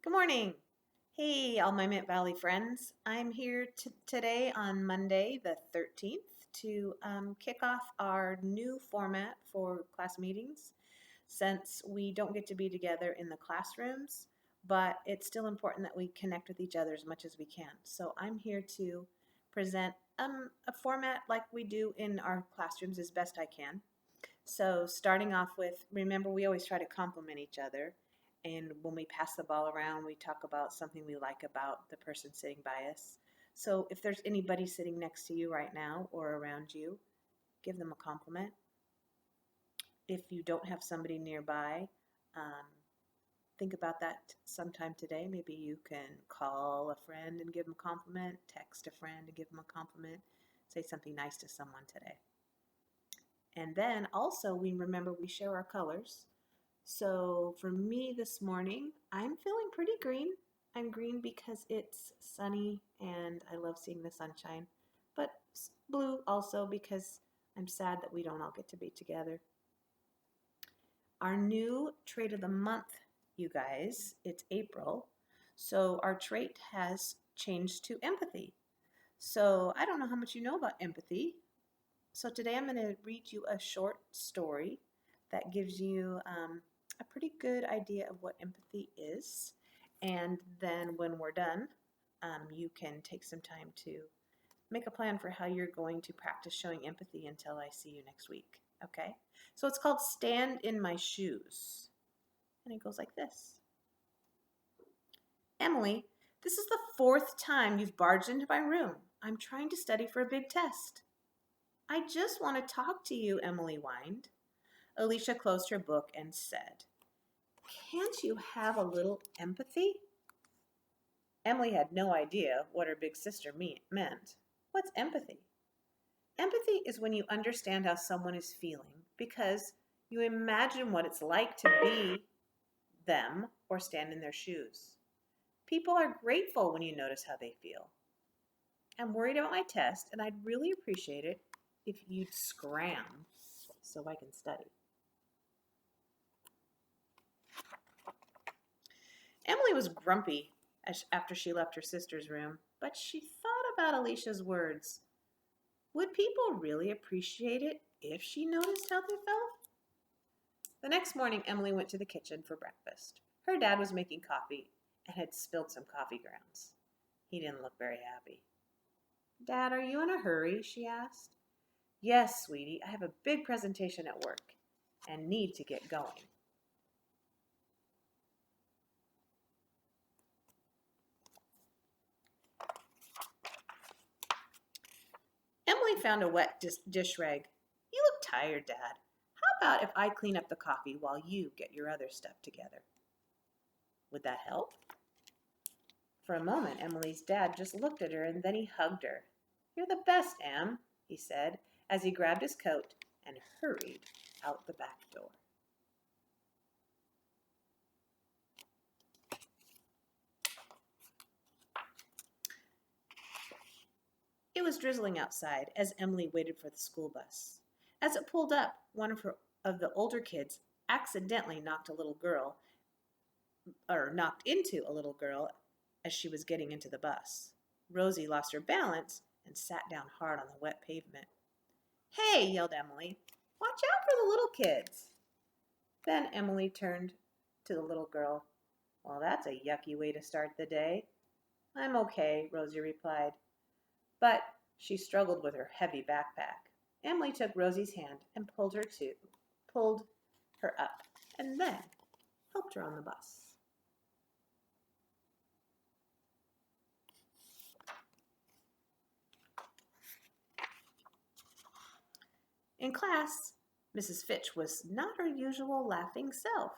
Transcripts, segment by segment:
Good morning. Hey, all my Mint Valley friends. I'm here today on Monday, the 13th, to kick off our new format for class meetings since we don't get to be together in the classrooms, but it's still important that we connect with each other as much as we can. So I'm here to present a format like we do in our classrooms as best I can. So starting off with, remember we always try to compliment each other. And when we pass the ball around, we talk about something we like about the person sitting by us. So if there's anybody sitting next to you right now or around you, give them a compliment. If you don't have somebody nearby, um, think about that sometime today. Maybe you can call a friend and give them a compliment, text a friend and give them a compliment, say something nice to someone today. And then also we remember we share our colors. So for me this morning, I'm feeling pretty green. I'm green because it's sunny and I love seeing the sunshine, but blue also because I'm sad that we don't all get to be together. Our new trait of the month, you guys, it's April. So our trait has changed to empathy. So I don't know how much you know about empathy. So today I'm going to read you a short story that gives you a pretty good idea of what empathy is. And then when we're done, you can take some time to make a plan for how you're going to practice showing empathy until I see you next week. Okay? So it's called Stand in My Shoes. And it goes like this. Emily, this is the fourth time you've barged into my room. I'm trying to study for a big test. I just want to talk to you, Emily whined. Alicia closed her book and said, Can't you have a little empathy? Emily had no idea what her big sister meant. What's empathy? Empathy is when you understand how someone is feeling because you imagine what it's like to be them or stand in their shoes. People are grateful when you notice how they feel. I'm worried about my test, and I'd really appreciate it if you'd scram so I can study. Emily was grumpy after she left her sister's room, but she thought about Alicia's words. Would people really appreciate it if she noticed how they felt? The next morning, Emily went to the kitchen for breakfast. Her dad was making coffee and had spilled some coffee grounds. He didn't look very happy. Dad, are you in a hurry? She asked. Yes, sweetie, I have a big presentation at work and need to get going. Emily found a wet dish rag. You look tired, Dad. How about if I clean up the coffee while you get your other stuff together? Would that help? For a moment, Emily's dad just looked at her and then he hugged her. You're the best, Em, he said as he grabbed his coat and hurried out the back door. It was drizzling outside as Emily waited for the school bus. As it pulled up, one of the older kids accidentally knocked into a little girl as she was getting into the bus. Rosie lost her balance and sat down hard on the wet pavement. Hey, yelled Emily, watch out for the little kids. Then Emily turned to the little girl. Well, that's a yucky way to start the day. I'm okay, Rosie replied, but she struggled with her heavy backpack. Emily took Rosie's hand and pulled her up, and then helped her on the bus. In class, Mrs. Fitch was not her usual laughing self.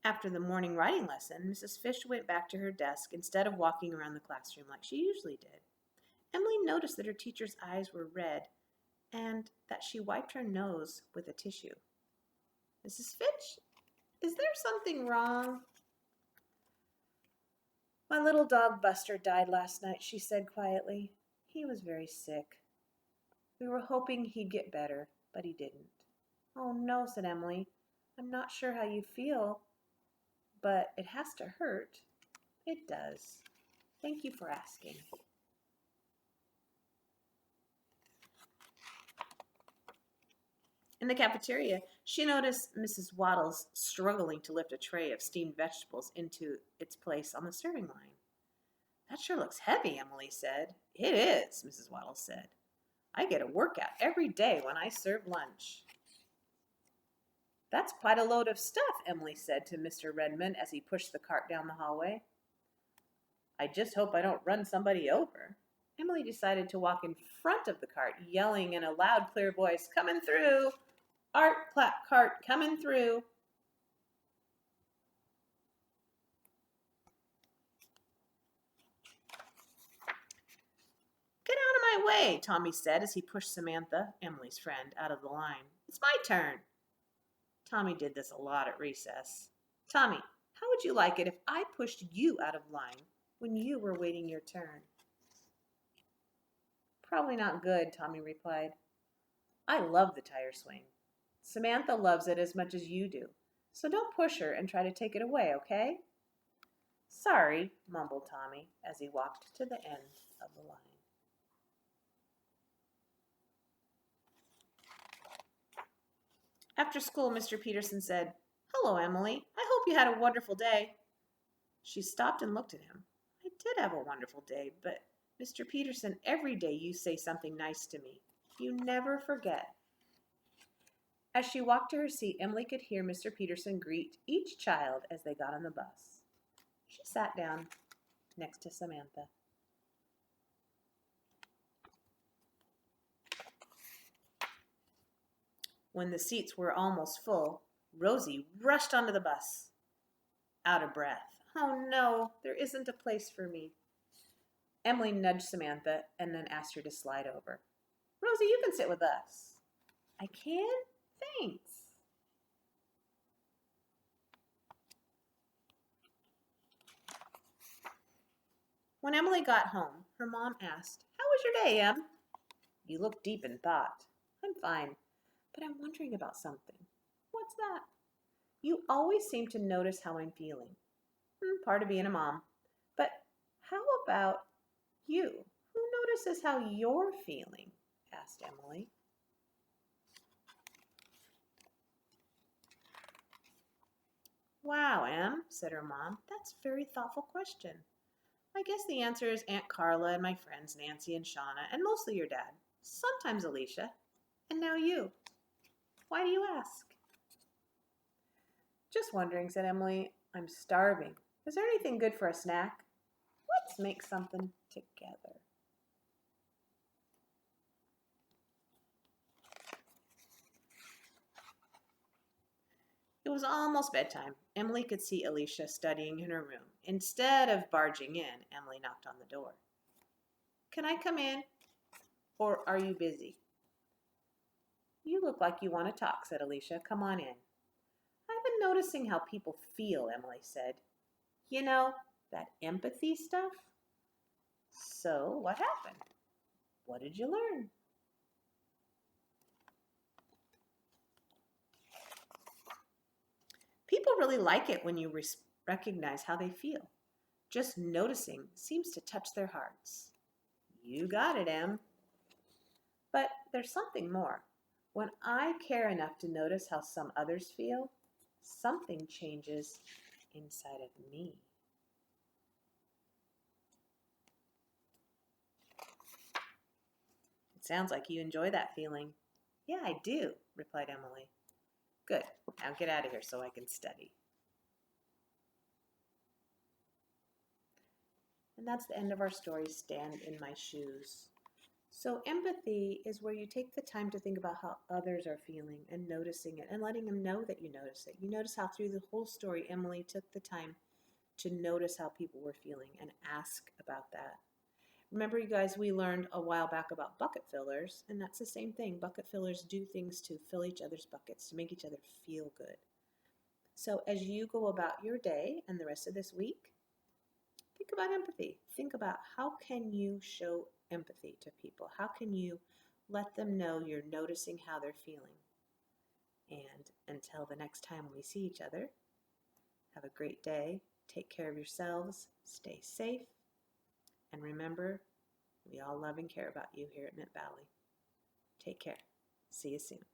After the morning writing lesson, Mrs. Fitch went back to her desk instead of walking around the classroom like she usually did. Emily noticed that her teacher's eyes were red and that she wiped her nose with a tissue. Mrs. Fitch, is there something wrong? My little dog Buster died last night, she said quietly. He was very sick. We were hoping he'd get better, but he didn't. Oh no, said Emily. I'm not sure how you feel, but it has to hurt. It does. Thank you for asking. In the cafeteria, she noticed Mrs. Waddles struggling to lift a tray of steamed vegetables into its place on the serving line. That sure looks heavy, Emily said. It is, Mrs. Waddles said. I get a workout every day when I serve lunch. That's quite a load of stuff, Emily said to Mr. Redmond as he pushed the cart down the hallway. I just hope I don't run somebody over. Emily decided to walk in front of the cart, yelling in a loud, clear voice, "Coming through! Art cart coming through!" Get out of my way, Tommy said as he pushed Samantha, Emily's friend, out of the line. It's my turn. Tommy did this a lot at recess. Tommy, how would you like it if I pushed you out of line when you were waiting your turn? Probably not good, Tommy replied. I love the tire swing. Samantha loves it as much as you do, so don't push her and try to take it away, okay? Sorry, mumbled Tommy as he walked to the end of the line. After school, Mr. Peterson said, Hello, Emily. I hope you had a wonderful day. She stopped and looked at him. I did have a wonderful day, but Mr. Peterson, every day you say something nice to me. You never forget. As she walked to her seat, Emily could hear Mr. Peterson greet each child as they got on the bus. She sat down next to Samantha. When the seats were almost full, Rosie rushed onto the bus, out of breath. Oh no, there isn't a place for me. Emily nudged Samantha and then asked her to slide over. Rosie, you can sit with us. I can? Thanks. When Emily got home, her mom asked, How was your day, Em? You look deep in thought. I'm fine, but I'm wondering about something. What's that? You always seem to notice how I'm feeling. Part of being a mom. But how about you? Who notices how you're feeling? Asked Emily. Wow, Em, said her mom. That's a very thoughtful question. I guess the answer is Aunt Carla and my friends Nancy and Shauna, and mostly your dad. Sometimes Alicia. And now you. Why do you ask? Just wondering, said Emily. I'm starving. Is there anything good for a snack? Let's make something together. It was almost bedtime. Emily could see Alicia studying in her room. Instead of barging in, Emily knocked on the door. Can I come in? Or are you busy? You look like you want to talk, said Alicia. Come on in. I've been noticing how people feel, Emily said. You know, that empathy stuff? So, what happened? What did you learn? People really like it when you recognize how they feel. Just noticing seems to touch their hearts. You got it, Em. But there's something more. When I care enough to notice how some others feel, something changes inside of me. It sounds like you enjoy that feeling. Yeah, I do, replied Emily. Good. Now get out of here so I can study. And that's the end of our story, Stand in My Shoes. So empathy is where you take the time to think about how others are feeling and noticing it and letting them know that you notice it. You notice how through the whole story, Emily took the time to notice how people were feeling and ask about that. Remember, you guys, we learned a while back about bucket fillers, and that's the same thing. Bucket fillers do things to fill each other's buckets, to make each other feel good. So as you go about your day and the rest of this week, think about empathy. Think about how can you show empathy to people? How can you let them know you're noticing how they're feeling? And until the next time we see each other, have a Have a great day. Take care of yourselves. Stay safe. And remember, we all love and care about you here at Mint Valley. Take care. See you soon.